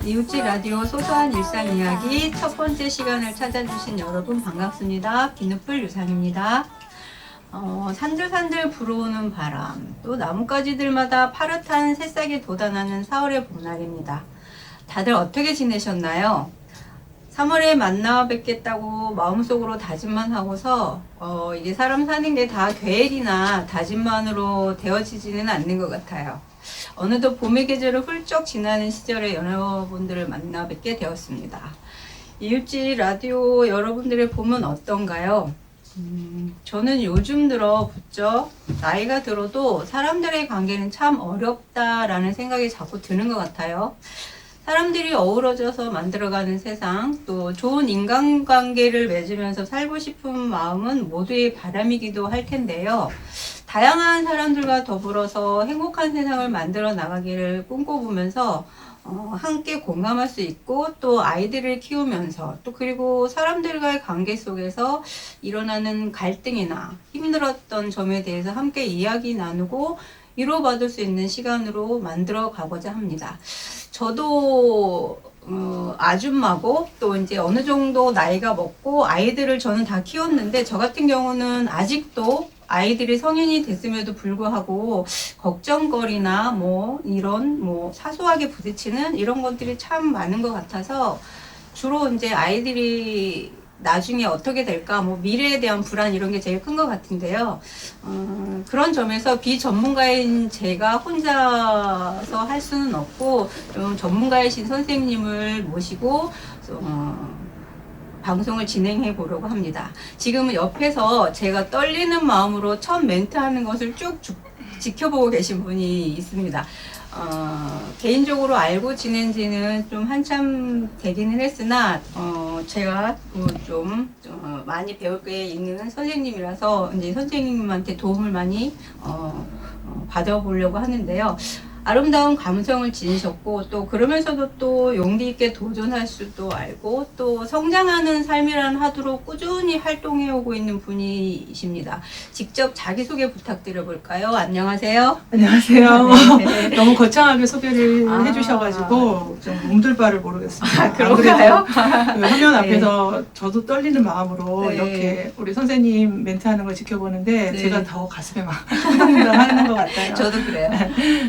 이웃집 라디오 소소한 일상 이야기 첫 번째 시간을 찾아주신 여러분 반갑습니다. 비눗불 유상입니다. 산들산들 불어오는 바람, 또 나뭇가지들마다 파릇한 새싹이 돋아나는 4월의 봄날입니다. 다들 어떻게 지내셨나요? 3월에 만나 뵙겠다고 마음속으로 다짐만 하고서 이게 사람 사는 게 다 계획이나 다짐만으로 되어지지는 않는 것 같아요. 어느덧 봄의 계절을 훌쩍 지나는 시절에 여러분들을 만나 뵙게 되었습니다. 이웃집 라디오 여러분들의 봄은 어떤가요? 저는 요즘 들어 부쩍 나이가 들어도 사람들의 관계는 참 어렵다라는 생각이 자꾸 드는 것 같아요. 사람들이 어우러져서 만들어가는 세상, 또 좋은 인간관계를 맺으면서 살고 싶은 마음은 모두의 바람이기도 할 텐데요. 다양한 사람들과 더불어서 행복한 세상을 만들어 나가기를 꿈꿔보면서 함께 공감할 수 있고, 또 아이들을 키우면서, 또 그리고 사람들과의 관계 속에서 일어나는 갈등이나 힘들었던 점에 대해서 함께 이야기 나누고 위로받을 수 있는 시간으로 만들어 가고자 합니다. 저도 아줌마고 또 이제 어느 정도 나이가 먹고 아이들을 저는 다 키웠는데, 저 같은 경우는 아직도 아이들이 성인이 됐음에도 불구하고 걱정거리나 이런 사소하게 부딪히는 이런 것들이 참 많은 것 같아서, 주로 이제 아이들이 나중에 어떻게 될까, 미래에 대한 불안 이런 게 제일 큰 것 같은데요. 그런 점에서 비전문가인 제가 혼자서 할 수는 없고, 좀 전문가이신 선생님을 모시고 방송을 진행해 보려고 합니다. 지금은 옆에서 제가 떨리는 마음으로 첫 멘트 하는 것을 쭉 지켜보고 계신 분이 있습니다. 개인적으로 알고 지낸 지는 좀 한참 되기는 했으나, 제가 좀 많이 배울 게 있는 선생님이라서 이제 선생님한테 도움을 많이 받아보려고 하는데요. 아름다운 감성을 지니셨고, 또 그러면서도 또 용기 있게 도전할 수도 알고, 또 성장하는 삶이라는 화두로 꾸준히 활동해 오고 있는 분이십니다. 직접 자기소개 부탁드려 볼까요? 안녕하세요. 안녕하세요. 네. 너무 거창하게 소개를 해주셔가지고 좀 몸둘 바를 모르겠습니다. 그런가요? 화면 앞에서 저도 떨리는 마음으로 네. 이렇게 우리 선생님 멘트하는 걸 지켜보는데 네. 제가 더 가슴에 막 하는 것 같아요. 저도 그래요.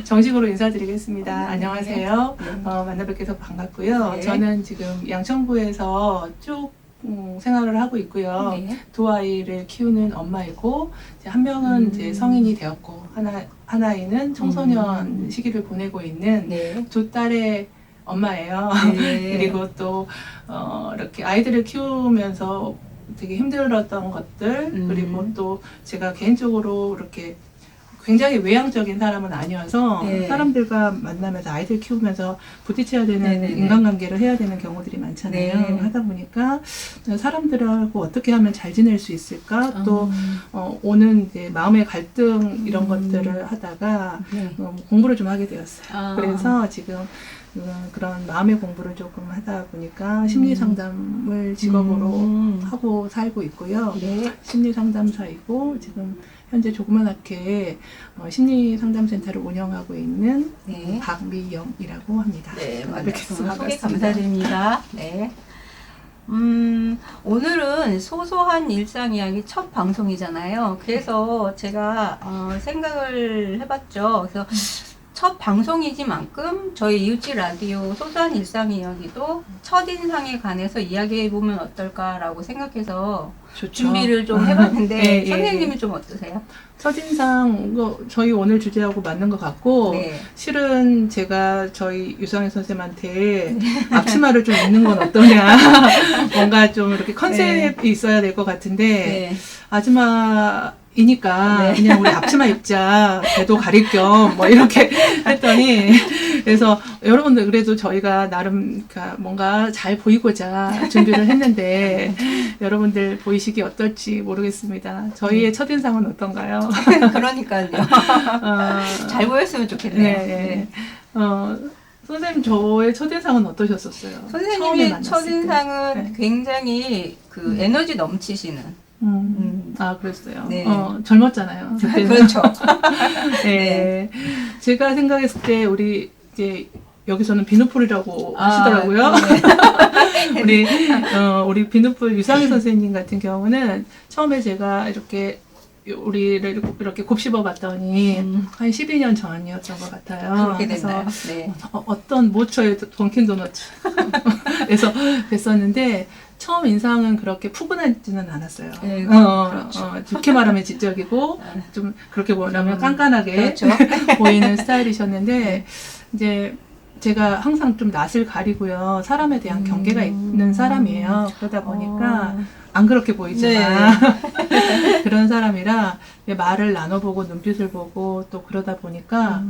정식으로 인사드리겠습니다. 네. 안녕하세요. 네. 만나 뵙게 돼서 반갑고요. 네. 저는 지금 양천구에서 쭉 생활을 하고 있고요. 네. 두 아이를 키우는 엄마이고, 이제 한 명은 이제 성인이 되었고, 한 아이는 청소년 시기를 보내고 있는 네. 두 딸의 엄마예요. 네. 그리고 또 이렇게 아이들을 키우면서 되게 힘들었던 것들, 그리고 또 제가 개인적으로 이렇게 굉장히 외향적인 사람은 아니어서 네. 사람들과 만나면서 아이들 키우면서 부딪혀야 되는 네네네. 인간관계를 해야 되는 경우들이 많잖아요. 네. 하다 보니까 사람들하고 어떻게 하면 잘 지낼 수 있을까, 또 오는 이제 마음의 갈등 이런 것들을 하다가 네. 공부를 좀 하게 되었어요. 아. 그래서 지금 그런 마음의 공부를 조금 하다 보니까 심리 상담을 직업으로 하고 살고 있고요. 네. 심리 상담사이고, 지금 현재 조그맣게 심리 상담센터를 운영하고 있는 네. 박미영이라고 합니다. 네, 뵙겠습니다. 소개 감사드립니다. 네. 오늘은 소소한 일상 이야기 첫 방송이잖아요. 그래서 제가 생각을 해봤죠. 그래서 첫 방송이지만큼 저희 이웃집 라디오 소소한 일상 이야기도 첫인상에 관해서 이야기해보면 어떨까라고 생각해서 좋죠. 준비를 좀 해봤는데 예, 예, 선생님은 예. 좀 어떠세요? 첫인상, 저희 오늘 주제하고 맞는 것 같고, 네. 실은 제가 저희 유성희 선생님한테 앞치마를 좀 입는 건 어떠냐, 뭔가 좀 이렇게 컨셉이 있어야 될 것 같은데, 네. 아줌마이니까 네. 그냥 우리 앞치마 입자, 배도 가릴 겸 이렇게 했더니, 그래서 여러분들, 그래도 저희가 나름 뭔가 잘 보이고자 준비를 했는데 여러분들 보이시기 어떨지 모르겠습니다. 저희의 첫인상은 어떤가요? 그러니까요. 잘 보였으면 좋겠네요. 네. 선생님, 저의 첫인상은 어떠셨었어요? 처음에 선생님의 만났을 첫인상은 때. 네. 굉장히 에너지 넘치시는. 아, 그랬어요. 네. 젊었잖아요. 그때는. 그렇죠. 네. 제가 생각했을 때 우리 이제 여기서는 비누풀이라고 하시더라고요. 네. 우리 비누풀 유상희 선생님 같은 경우는 처음에 제가 이렇게 우리를 이렇게 곱씹어 봤더니 한 12년 전이었던 것 같아요. 그렇게 그래서 됐나요? 네. 어떤 모처의 돈킨 도너츠에서 뵀었는데 처음 인상은 그렇게 푸근하지는 않았어요. 네, 그렇죠. 좋게 말하면 지적이고 좀 그렇게 보면 깐깐하게 그렇죠. 보이는 스타일이셨는데 이제 제가 항상 좀 낯을 가리고요. 사람에 대한 경계가 있는 사람이에요. 그러다 보니까 안 그렇게 보이지만 그런 사람이라 말을 나눠보고 눈빛을 보고 또 그러다 보니까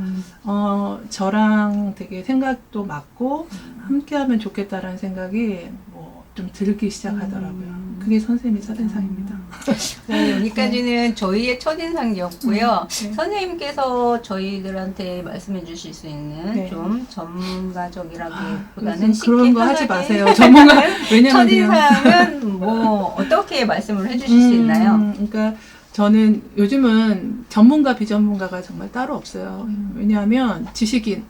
저랑 되게 생각도 맞고 함께하면 좋겠다라는 생각이 뭐 좀 들기 시작하더라고요. 그게 선생님의 첫인상입니다. 네, 여기까지는 저희의 첫인상이었고요. 네. 선생님께서 저희들한테 말씀해 주실 수 있는 네. 좀 전문가적이라기보다는 쉽게 그런 거 하지 편하게 마세요. 전문가 왜냐면 첫인상은 뭐 어떻게 말씀을 해주실 수 있나요? 그러니까 저는 요즘은 전문가 비전문가가 정말 따로 없어요. 왜냐하면 지식인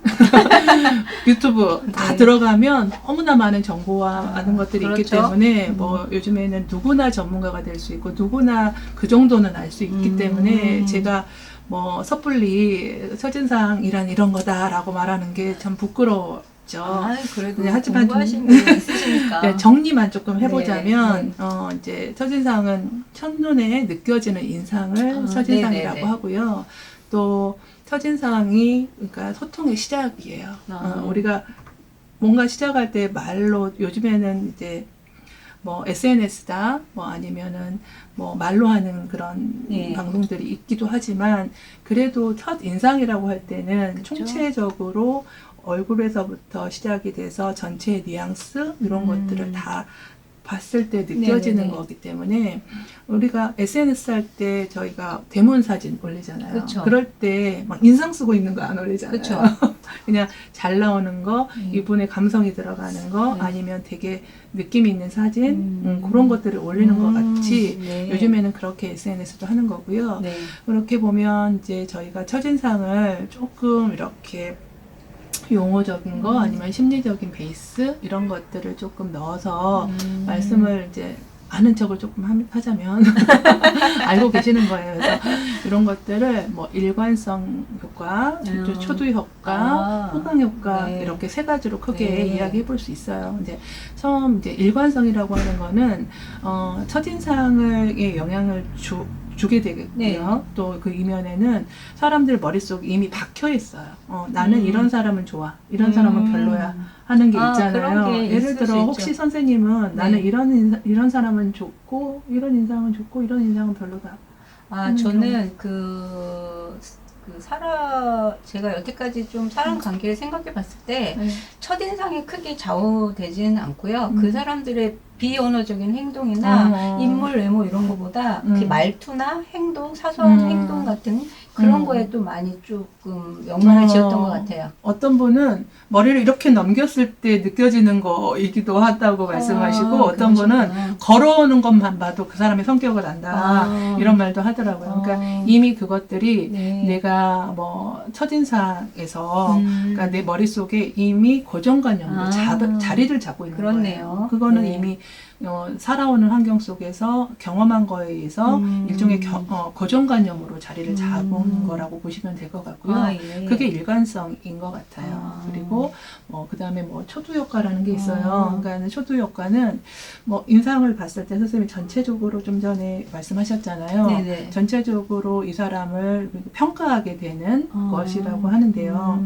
유튜브 다 네. 들어가면 너무나 많은 정보와 많은 것들이 있기 그렇죠. 때문에 뭐 요즘에는 누구나 전문가가 될 수 있고 누구나 그 정도는 알 수 있기 때문에 제가 뭐 섣불리 첫인상이란 이런 거다라고 말하는 게 참 부끄러워. 그래도 네, 하지만 공부하신 분 있으시니까. 네, 정리만 조금 해보자면 네, 이제 첫인상은 첫눈에 느껴지는 인상을 첫인상이라고 네네네. 하고요. 또 첫인상이 그러니까 소통의 시작이에요. 우리가 뭔가 시작할 때 말로 요즘에는 이제 뭐 SNS다 뭐 아니면은 뭐 말로 하는 그런 네. 방송들이 있기도 하지만 그래도 첫 인상이라고 할 때는 그쵸? 총체적으로 얼굴에서부터 시작이 돼서 전체의 뉘앙스 이런 것들을 다 봤을 때 느껴지는 네네네. 거기 때문에 우리가 SNS 할 때 저희가 대문 사진 올리잖아요. 그쵸. 그럴 때 막 인상 쓰고 있는 거 안 올리잖아요. 그쵸. 그냥 잘 나오는 거, 이분의 감성이 들어가는 거, 네. 아니면 되게 느낌 있는 사진 그런 것들을 올리는 것 같이 네. 요즘에는 그렇게 SNS도 하는 거고요. 네. 그렇게 보면 이제 저희가 첫인상을 조금 이렇게 용어적인 거 아니면 심리적인 베이스 이런 것들을 조금 넣어서 말씀을 이제 아는 척을 조금 하자면 알고 계시는 거예요. 그래서 이런 것들을 뭐 일관성 효과, 또 초두 효과, 호강 효과 네. 이렇게 세 가지로 크게 네. 이야기해 볼 수 있어요. 이제 처음 이제 일관성이라고 하는 거는 첫인상에 영향을 주게 되겠고요. 네. 또 그 이면에는 사람들 머릿속에 이미 박혀 있어요. 나는 이런 사람은 좋아, 이런 사람은 별로야 하는 게 있잖아요. 그런 게 예를 있을 들어 수 혹시 있죠. 선생님은 네. 나는 이런 사람은 좋고 이런 인상은 좋고 이런 인상은 별로다. 저는 제가 여태까지 좀 사람 관계를 생각해 봤을 때, 네. 첫인상에 크게 좌우되지는 않고요. 그 사람들의 비언어적인 행동이나 인물 외모 이런 거보다 그 말투나 행동, 사소한 행동 같은 그런 거에 또 많이 조금 연관을 지었던 것 같아요. 어떤 분은 머리를 이렇게 넘겼을 때 느껴지는 거이기도 하다고 말씀하시고 어떤 분은 그러시구나. 걸어오는 걸어오는 것만 봐도 그 사람의 성격을 안다 이런 말도 하더라고요. 그러니까 이미 그것들이 네. 내가 뭐 첫인상에서 그러니까 내 머릿속에 이미 고정관념으로 자리를 잡고 있는 그렇네요. 거예요. 그거는 네. 이미 살아오는 환경 속에서 경험한 거에 의해서 일종의 고정관념으로 자리를 잡은 거라고 보시면 될 것 같고요. 예. 그게 일관성인 것 같아요. 그리고 그 다음에 뭐 초두 효과라는 게 있어요. 그러니까 초두 효과는 뭐 인상을 봤을 때 선생님이 전체적으로 좀 전에 말씀하셨잖아요. 네네. 전체적으로 이 사람을 평가하게 되는 것이라고 하는데요.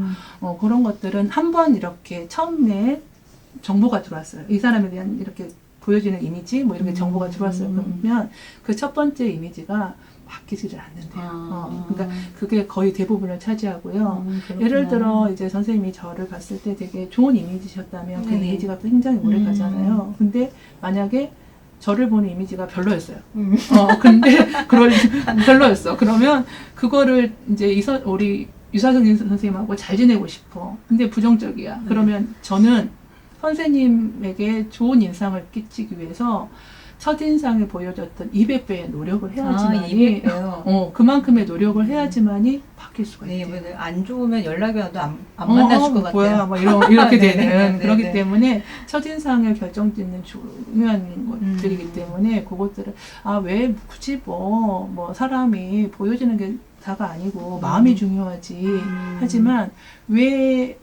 그런 것들은 한번 이렇게 처음에 정보가 들어왔어요. 이 사람에 대한 이렇게 보여지는 이미지, 뭐 이렇게 정보가 들어왔어요. 그러면 그 첫 번째 이미지가 바뀌지를 않는데요. 그러니까 그게 거의 대부분을 차지하고요. 예를 들어 이제 선생님이 저를 봤을 때 되게 좋은 이미지셨다면 그 네. 이미지가 또 굉장히 오래 가잖아요. 근데 만약에 저를 보는 이미지가 별로였어요. 근데 별로였어. 그러면 그거를 이제 우리 유사승진 선생님하고 잘 지내고 싶어. 근데 부정적이야. 그러면 저는 선생님에게 좋은 인상을 끼치기 위해서 첫인상에 보여줬던 200배의 노력을 해야지만이 200배요. 그만큼의 노력을 해야지만이 바뀔 수가 네, 있대요. 뭐, 안 좋으면 연락이 와도 안 만나실 것 같아요. 뭐야, 뭐 이렇게 네, 되는 네, 네, 그렇기 네. 때문에 첫인상을 결정짓는 중요한 것들이기 음. 때문에 그것들을 왜 굳이 뭐 사람이 보여지는 게 다가 아니고 마음이 중요하지. 하지만 왜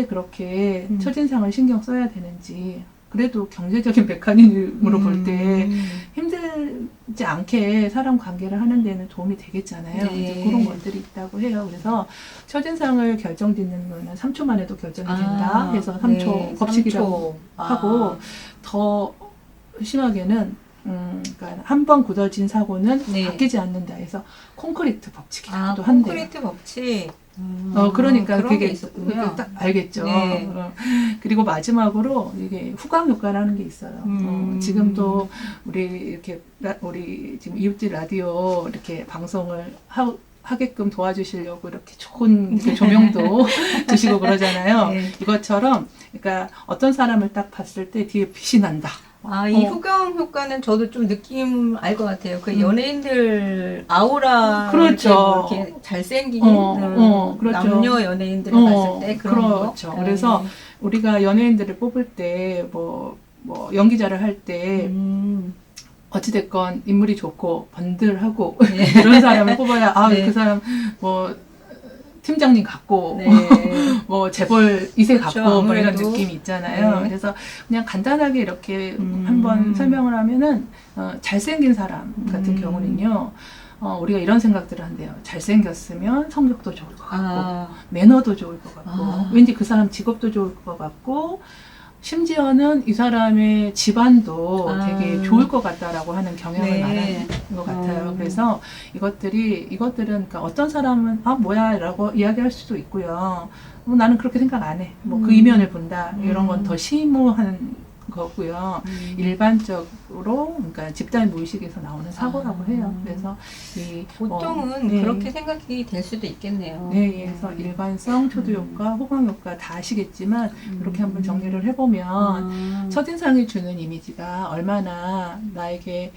그렇게 첫인상을 신경 써야 되는지. 그래도 경제적인 메커니즘으로 볼 때 힘들지 않게 사람 관계를 하는 데는 도움이 되겠잖아요. 네. 이제 그런 것들이 있다고 해요. 그래서 첫인상을 결정짓는 거는 3초 만에도 결정이 된다 해서 3초 네, 법칙이라고 3초. 하고 더 심하게는 그러니까 한 번 굳어진 사고는 네. 바뀌지 않는다 해서 콘크리트 법칙이라고도 한대요. 콘크리트 법칙. 그러니까 그런 게 그게 있었군요. 딱 알겠죠. 네. 그리고 마지막으로 이게 후광 효과라는 게 있어요. 지금도 우리 지금 이웃집 라디오 이렇게 방송을 하게끔 도와주시려고 이렇게 좋은 이렇게 조명도 주시고 그러잖아요. 네. 이것처럼 그러니까 어떤 사람을 딱 봤을 때 뒤에 빛이 난다. 이 후광 효과는 저도 좀 느낌 알 것 같아요. 그 연예인들 아우라 그렇죠. 이렇게 잘생긴 그렇죠. 남녀 연예인들을 봤을 때 그런 그렇죠. 거. 그래서 우리가 연예인들을 뽑을 때 뭐 연기자를 할 때 어찌됐건 인물이 좋고 번들하고 네. 이런 사람을 뽑아야 네. 그 사람 뭐 팀장님 같고 네. 뭐 재벌 2세 그렇죠, 같고 뭐 이런 아무래도. 느낌이 있잖아요. 네. 그래서 그냥 간단하게 이렇게 한번 설명을 하면은 잘생긴 사람 같은 경우는요. 우리가 이런 생각들을 한대요. 잘생겼으면 성격도 좋을 것 같고 매너도 좋을 것 같고 왠지 그 사람 직업도 좋을 것 같고 심지어는 이 사람의 집안도 되게 좋을 것 같다라고 하는 경향을 네. 말하는 것 같아요. 그래서 이것들은 그러니까 어떤 사람은 뭐야 라고 이야기할 수도 있고요. 나는 그렇게 생각 안 해. 뭐 그 이면을 본다. 이런 건 더 심오한 거고요. 일반적으로 그러니까 집단 무의식에서 나오는 사고라고 해요. 그래서 보통은 네. 그렇게 생각이 될 수도 있겠네요. 네, 그래서 일관성, 초두효과, 호강효과 다 아시겠지만 이렇게 한번 정리를 해보면 첫인상이 주는 이미지가 얼마나 나에게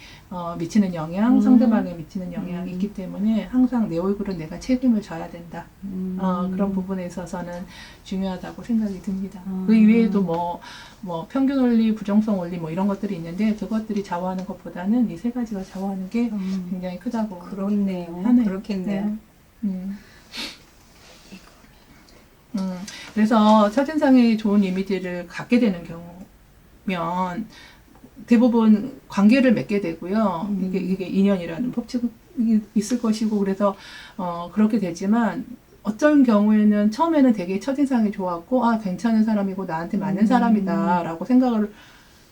미치는 영향, 상대방에 미치는 영향이 있기 때문에 항상 내 얼굴은 내가 책임을 져야 된다. 그런 부분에 있어서는 중요하다고 생각이 듭니다. 그 이외에도 뭐 평균 원리, 부정성 원리 뭐 이런 것들이 있는데 그것들이 좌우하는 것보다는 이 세 가지가 좌우하는 게 굉장히 크다고 그렇네요. 하네요. 그렇겠네요. 그래서 첫인상이 좋은 이미지를 갖게 되는 경우면 대부분 관계를 맺게 되고요. 이게 인연이라는 법칙이 있을 것이고 그래서 그렇게 되지만 어떤 경우에는 처음에는 되게 첫인상이 좋았고 괜찮은 사람이고 나한테 맞는 사람이다 라고 생각을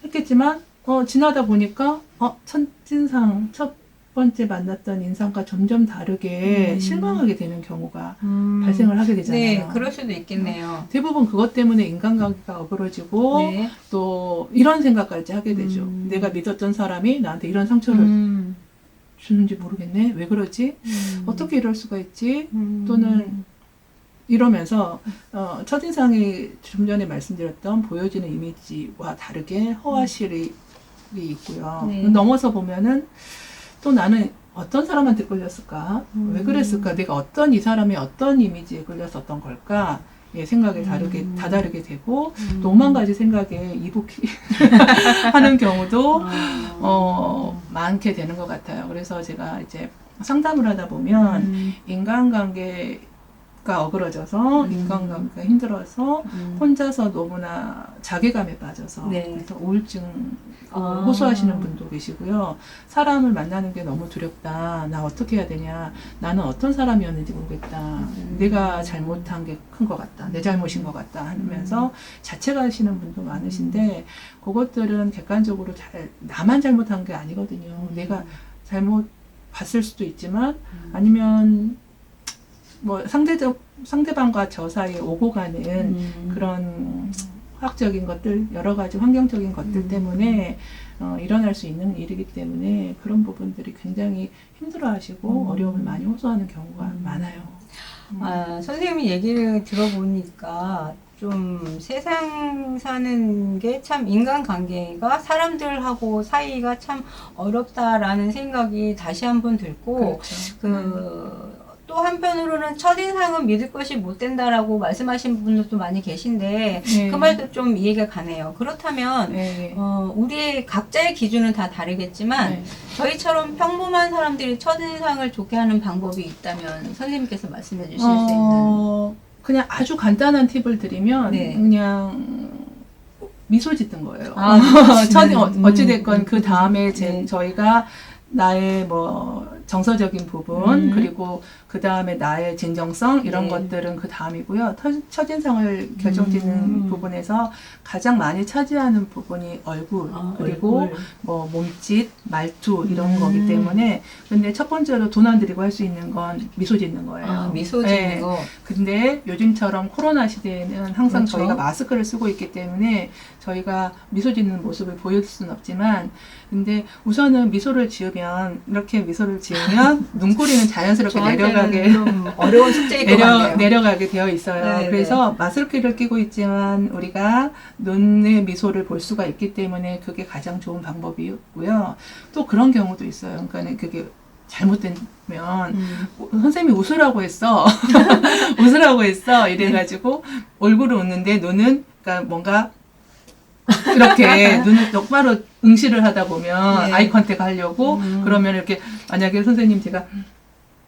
했겠지만 지나다 보니까 첫인상 첫 번째 만났던 인상과 점점 다르게 실망하게 되는 경우가 발생을 하게 되잖아요. 네, 그럴 수도 있겠네요. 대부분 그것 때문에 인간관계가 어그러지고 네. 또 이런 생각까지 하게 되죠. 내가 믿었던 사람이 나한테 이런 상처를 주는지 모르겠네. 왜 그러지? 어떻게 이럴 수가 있지? 또는 이러면서 첫인상이 좀 전에 말씀드렸던 보여지는 이미지와 다르게 허와실이 있고요. 네. 넘어서 보면은 또 나는 어떤 사람한테 끌렸을까? 왜 그랬을까? 내가 이 사람의 어떤 이미지에 끌렸었던 걸까? 생각이 다르게 되고 또 5만 가지 생각에 이복히 하는 경우도 많게 되는 것 같아요. 그래서 제가 이제 상담을 하다 보면 인간관계가 어그러져서 인간관계가 힘들어서 혼자서 너무나 자괴감에 빠져서 네. 그래서 우울증 호소하시는 분도 계시고요. 사람을 만나는 게 너무 두렵다. 나 어떻게 해야 되냐. 나는 어떤 사람이었는지 모르겠다. 내가 잘못한 게 큰 것 같다. 내 잘못인 것 같다. 하면서 자책하시는 분도 많으신데 그것들은 객관적으로 나만 잘못한 게 아니거든요. 내가 잘못 봤을 수도 있지만 아니면 뭐 상대방과 저 사이에 오고 가는 그런 화학적인 것들, 여러 가지 환경적인 것들 때문에 일어날 수 있는 일이기 때문에 그런 부분들이 굉장히 힘들어하시고 어려움을 많이 호소하는 경우가 많아요. 선생님이 얘기를 들어보니까 좀 세상 사는 게 참 인간관계가 사람들하고 사이가 참 어렵다라는 생각이 다시 한번 들고 그렇죠. 또 한편으로는 첫인상은 믿을 것이 못 된다라고 말씀하신 분들도 많이 계신데 네. 그 말도 좀 이해가 가네요. 그렇다면 네. 우리의 각자의 기준은 다 다르겠지만 네. 저희처럼 평범한 사람들이 첫인상을 좋게 하는 방법이 있다면 선생님께서 말씀해 주실 수 있는. 그냥 아주 간단한 팁을 드리면 네. 그냥 미소 짓는 거예요. 아, 어찌됐건 그 다음에 네. 저희가 나의 뭐 정서적인 부분 그리고 그 다음에 나의 진정성 이런 네. 것들은 그 다음이고요. 첫인상을 결정짓는 부분에서 가장 많이 차지하는 부분이 얼굴 그리고 얼굴. 뭐 몸짓, 말투 이런 거기 때문에 근데 첫 번째로 돈 안 들이고 할 수 있는 건 미소 짓는 거예요. 미소 짓는 네. 거. 근데 요즘처럼 코로나 시대에는 항상 그렇죠. 저희가 마스크를 쓰고 있기 때문에 저희가 미소 짓는 모습을 보여줄 수는 없지만 근데 우선은 미소를 지으면 이렇게 미소를 지으면 눈꼬리는 자연스럽게 내려가게 좀 어려운 숙제일 것 같네요. 내려가게 되어 있어요. 네, 그래서 마스크를 끼고 있지만 우리가 눈의 미소를 볼 수가 있기 때문에 그게 가장 좋은 방법이고요. 또 그런 경우도 있어요. 그러니까 그게 잘못되면 선생님이 웃으라고 했어. 웃으라고 했어. 이래가지고 얼굴을 웃는데 눈은 그러니까 뭔가 이렇게 눈을 똑바로 응시를 하다 보면 네. 아이 컨택 하려고 그러면 이렇게 만약에 선생님 제가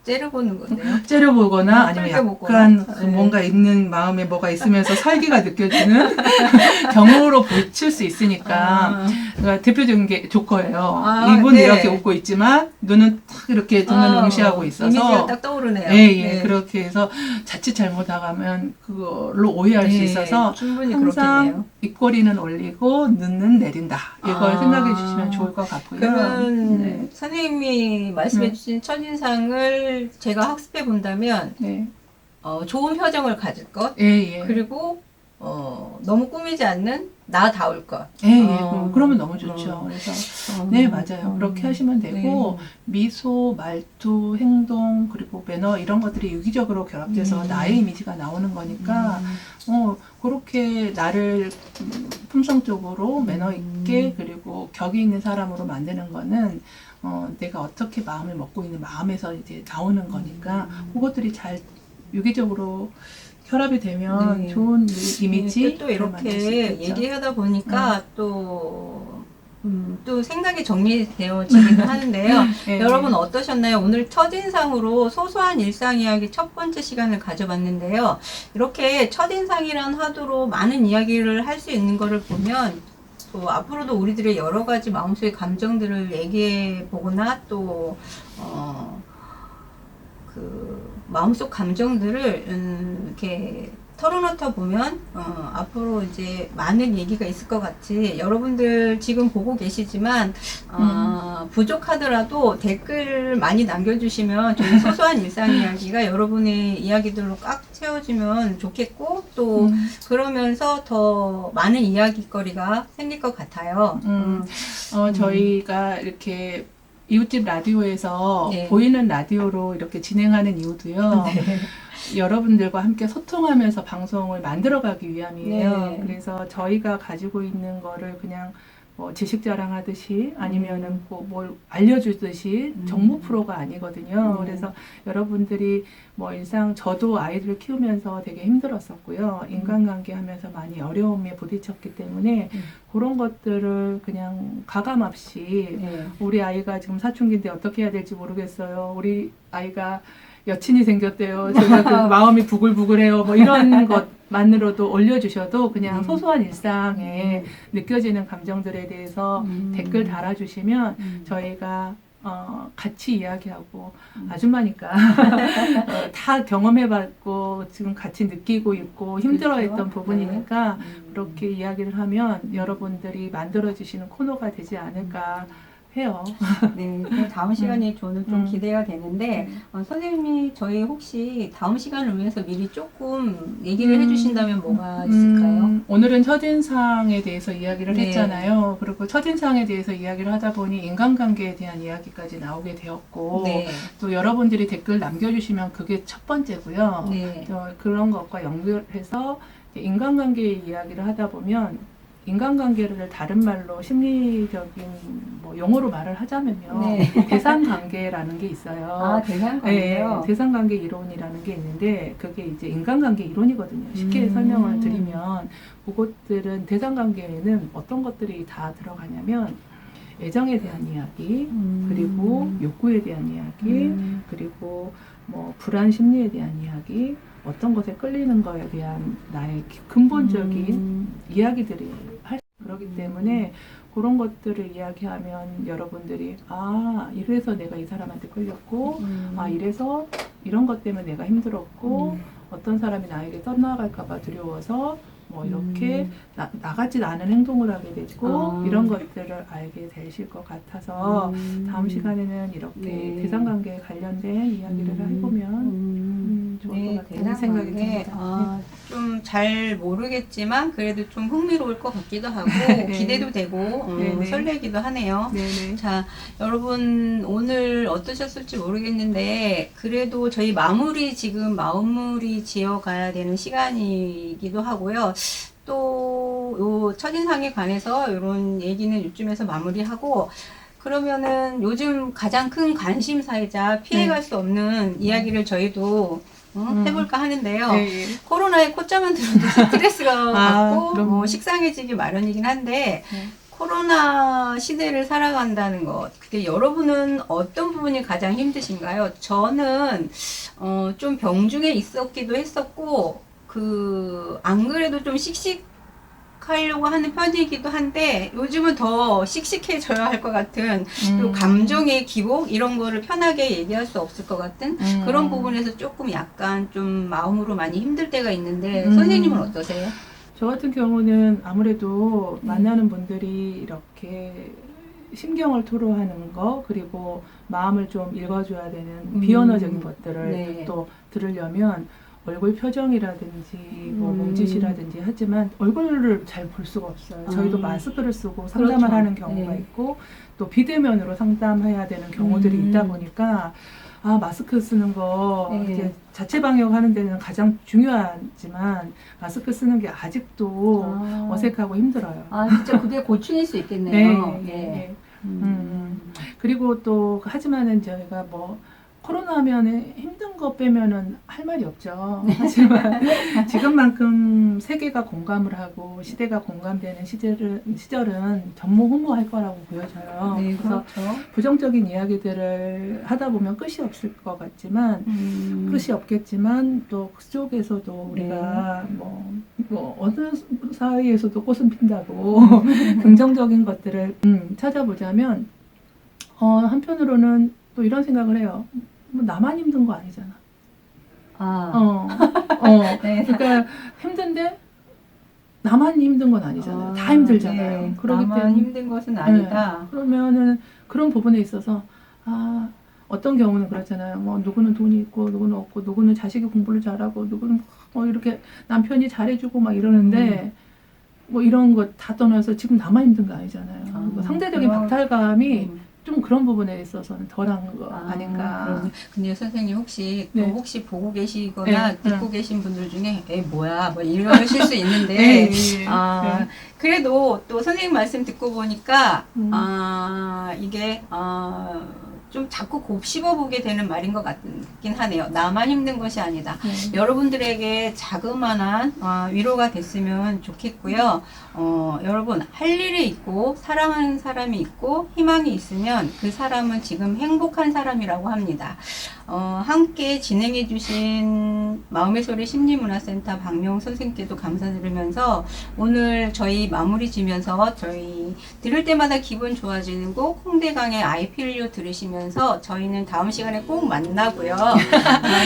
째려보는 건데요. 째려보거나 아니면 찔겨보거나. 약간 그 네. 뭔가 있는 마음에 뭐가 있으면서 살기가 느껴지는 경우로 비칠 수 있으니까 그러니까 대표적인 게 조커예요. 입은 네. 이렇게 웃고 있지만 눈은 탁 이렇게 눈을 응시하고 있어서 이미지가 딱 떠오르네요. 예. 그렇게 해서 자칫 잘못하면 그걸로 오해할 수 있어서 충분히 항상 그렇겠네요. 입꼬리는 올리고 눈은 내린다. 이걸 생각해 주시면 좋을 것 같고요. 그러면 네. 선생님이 말씀해 주신 첫인상을 제가 학습해 본다면 네. 좋은 표정을 가질 것 예. 그리고 너무 꾸미지 않는 나다울 것. 예. 그러면 너무 좋죠. 그래서 네, 맞아요. 음. 그렇게 하시면 되고 미소, 말투, 행동 그리고 매너 이런 것들이 유기적으로 결합돼서 나의 이미지가 나오는 거니까 그렇게 나를 품성적으로 매너 있게 그리고 격이 있는 사람으로 만드는 거는 내가 어떻게 마음을 먹고 있는 마음에서 이제 나오는 거니까 그것들이 잘 유기적으로 혈압이 되면 네. 좋은 이미지 또 이렇게 얘기하다 보니까 또 생각이 정리되어지기도 하는데요. 네. 여러분 어떠셨나요? 오늘 첫인상으로 소소한 일상 이야기 첫 번째 시간을 가져봤는데요. 이렇게 첫인상이란 화두로 많은 이야기를 할 수 있는 것을 보면 또 앞으로도 우리들의 여러 가지 마음속의 감정들을 얘기해 보거나 또 마음속 감정들을 이렇게 털어놓다 보면 앞으로 이제 많은 얘기가 있을 것 같이 여러분들 지금 보고 계시지만 부족하더라도 댓글 많이 남겨주시면 저희 소소한 일상 이야기가 여러분의 이야기들로 꽉 채워지면 좋겠고 또 그러면서 더 많은 이야기거리가 생길 것 같아요. 저희가 이렇게 이웃집 라디오에서 네. 보이는 라디오로 이렇게 진행하는 이유도요. 여러분들과 함께 소통하면서 방송을 만들어가기 위함이에요. 네. 그래서 저희가 가지고 있는 거를 그냥 뭐 지식 자랑하듯이 아니면은 뭘 알려주듯이 정보 프로가 아니거든요. 그래서 여러분들이 뭐 일상 저도 아이들을 키우면서 되게 힘들었었고요. 인간관계 하면서 많이 어려움에 부딪혔기 때문에 그런 것들을 그냥 가감 없이 우리 아이가 지금 사춘기인데 어떻게 해야 될지 모르겠어요. 우리 아이가 여친이 생겼대요. 제가 그 마음이 부글부글해요. 뭐 이런 것만으로도 올려주셔도 그냥 소소한 일상에 느껴지는 감정들에 대해서 댓글 달아주시면 저희가 같이 이야기하고 아줌마니까 다 경험해봤고 지금 같이 느끼고 있고 힘들어했던 부분이니까 그렇게 이야기를 하면 여러분들이 만들어주시는 코너가 되지 않을까 해요. 네, 그 다음 시간이 저는 좀 기대가 되는데 선생님이 저희 혹시 다음 시간을 위해서 미리 조금 얘기를 해주신다면 뭐가 있을까요? 오늘은 첫인상에 대해서 이야기를 네. 했잖아요. 그리고 첫인상에 대해서 이야기를 하다 보니 인간관계에 대한 이야기까지 나오게 되었고 네. 또 여러분들이 댓글 남겨주시면 그게 첫 번째고요. 네. 그런 것과 연결해서 인간관계의 이야기를 하다 보면 인간관계를 다른 말로 심리적인 뭐 용어로 말을 하자면요. 네. 대상관계라는 게 있어요. 대상관계요. 네, 대상관계 이론이라는 게 있는데 그게 이제 인간관계 이론이거든요. 쉽게 설명을 드리면 그것들은 대상관계에는 어떤 것들이 다 들어가냐면 애정에 대한 이야기, 그리고 욕구에 대한 이야기, 그리고 뭐 불안 심리에 대한 이야기, 어떤 것에 끌리는 거에 대한 나의 근본적인 이야기들이 그렇기 때문에 그런 것들을 이야기하면 여러분들이 이래서 내가 이 사람한테 끌렸고 이래서 이런 것 때문에 내가 힘들었고 어떤 사람이 나에게 떠나갈까 봐 두려워서 뭐 이렇게 나같지 않은 행동을 하게 됐고 이런 것들을 알게 되실 것 같아서 다음 시간에는 이렇게 네. 대상관계에 관련된 이야기를 해보면 좋을 것 같다는 생각이 듭니다. 좀 잘 모르겠지만 그래도 좀 흥미로울 것 같기도 하고 기대도 되고 네네. 설레기도 하네요. 네네. 자, 여러분 오늘 어떠셨을지 모르겠는데 그래도 저희 지금 마무리 지어가야 되는 시간이기도 하고요. 또 요 첫인상에 관해서 이런 얘기는 이쯤에서 마무리하고 그러면은 요즘 가장 큰 관심사이자 피해갈 수 없는 이야기를 저희도 해볼까 하는데요. 네. 코로나에 콧자만 들어도 스트레스가 받고 그럼요. 뭐 식상해지기 마련이긴 한데 코로나 시대를 살아간다는 것, 그때 여러분은 어떤 부분이 가장 힘드신가요? 저는 좀 병중에 있었기도 했었고 안 그래도 좀 씩씩하려고 하는 편이기도 한데 요즘은 더 씩씩해져야 할 것 같은 또 감정의 기복 이런 거를 편하게 얘기할 수 없을 것 같은 그런 부분에서 조금 약간 좀 마음으로 많이 힘들 때가 있는데 선생님은 어떠세요? 저 같은 경우는 아무래도 만나는 분들이 이렇게 심경을 토로하는 거 그리고 마음을 좀 읽어줘야 되는 비언어적인 것들을 네. 또 들으려면 얼굴 표정이라든지 뭐 몸짓이라든지 하지만 얼굴을 잘 볼 수가 없어요. 저희도 마스크를 쓰고 상담을 그렇죠. 하는 경우가 네. 있고 또 비대면으로 상담해야 되는 경우들이 있다 보니까 마스크 쓰는 거 네. 이제 자체 방역하는 데는 가장 중요하지만 마스크 쓰는 게 아직도 어색하고 힘들어요. 진짜 그게 고충일 수 있겠네요. 네. 그리고 또 하지만은 저희가 뭐 코로나 하면은 힘든 거 빼면은 할 말이 없죠. 하지만 지금만큼 세계가 공감을 하고 시대가 공감되는 시절은 전무후무할 거라고 보여져요. 네, 그래서 그렇죠. 부정적인 이야기들을 하다 보면 끝이 없을 것 같지만 끝이 없겠지만 또 그쪽에서도 우리가 뭐 어느 사이에서도 꽃은 핀다고 긍정적인 것들을 찾아보자면 한편으로는 또 이런 생각을 해요. 뭐 나만 힘든 거 아니잖아. 네. 그러니까 힘든데 나만 힘든 건 아니잖아요. 다 힘들잖아요. 네. 그렇기 나만 때문에 힘든 것은 아니다. 그러면은 그런 부분에 있어서 어떤 경우는 그렇잖아요. 뭐 누구는 돈이 있고 누구는 없고 누구는 자식이 공부를 잘하고 누구는 뭐 이렇게 남편이 잘해주고 막 이러는데 뭐 이런 거 다 떠나서 지금 나만 힘든 거 아니잖아요. 상대적인 박탈감이 좀 그런 부분에 있어서는 덜한 거 아닌가. 근데 선생님 혹시 네. 혹시 보고 계시거나 네. 듣고 계신 분들 중에 뭐야 뭐 이러실 수 있는데 네. 그래도 또 선생님 말씀 듣고 보니까 이게 좀 자꾸 곱씹어보게 되는 말인 것 같긴 하네요. 나만 힘든 것이 아니다. 여러분들에게 자그마한 위로가 됐으면 좋겠고요. 여러분 할 일이 있고 사랑하는 사람이 있고 희망이 있으면 그 사람은 지금 행복한 사람이라고 합니다. 함께 진행해 주신 마음의 소리 심리문화센터 박명 선생님께도 감사드리면서 오늘 저희 마무리 지면서 저희 들을 때마다 기분 좋아지는 곡 홍대강의 I Feel You 들으시면서 저희는 다음 시간에 꼭 만나고요.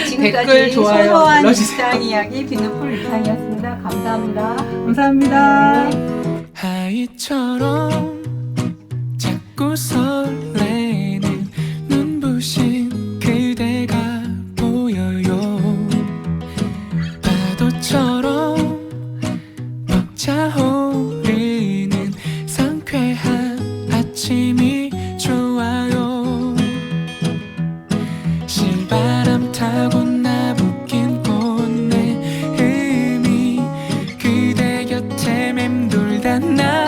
지금까지 댓글, 좋아요 소소한 눌러주세요. 일상 이야기 비누풀 일상이었습니다. 감사합니다. 감사합니다. 아이처럼 자꾸 설레는 눈부신 그대가 보여요. 파도처럼 벅차오르는 상쾌한 아침이 좋아요. 실바람 타고 나부낀 꽃내 흠이 그대 곁에 맴돌다 나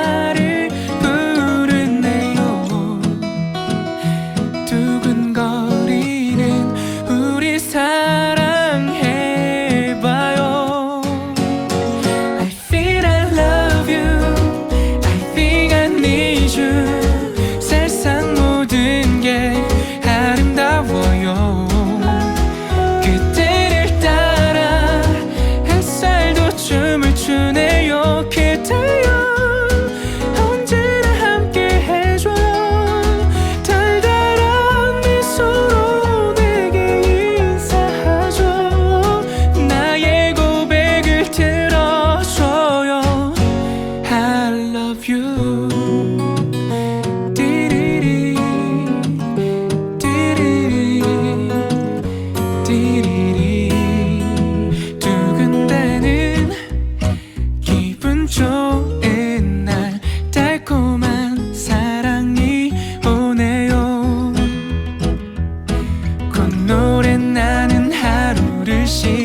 시간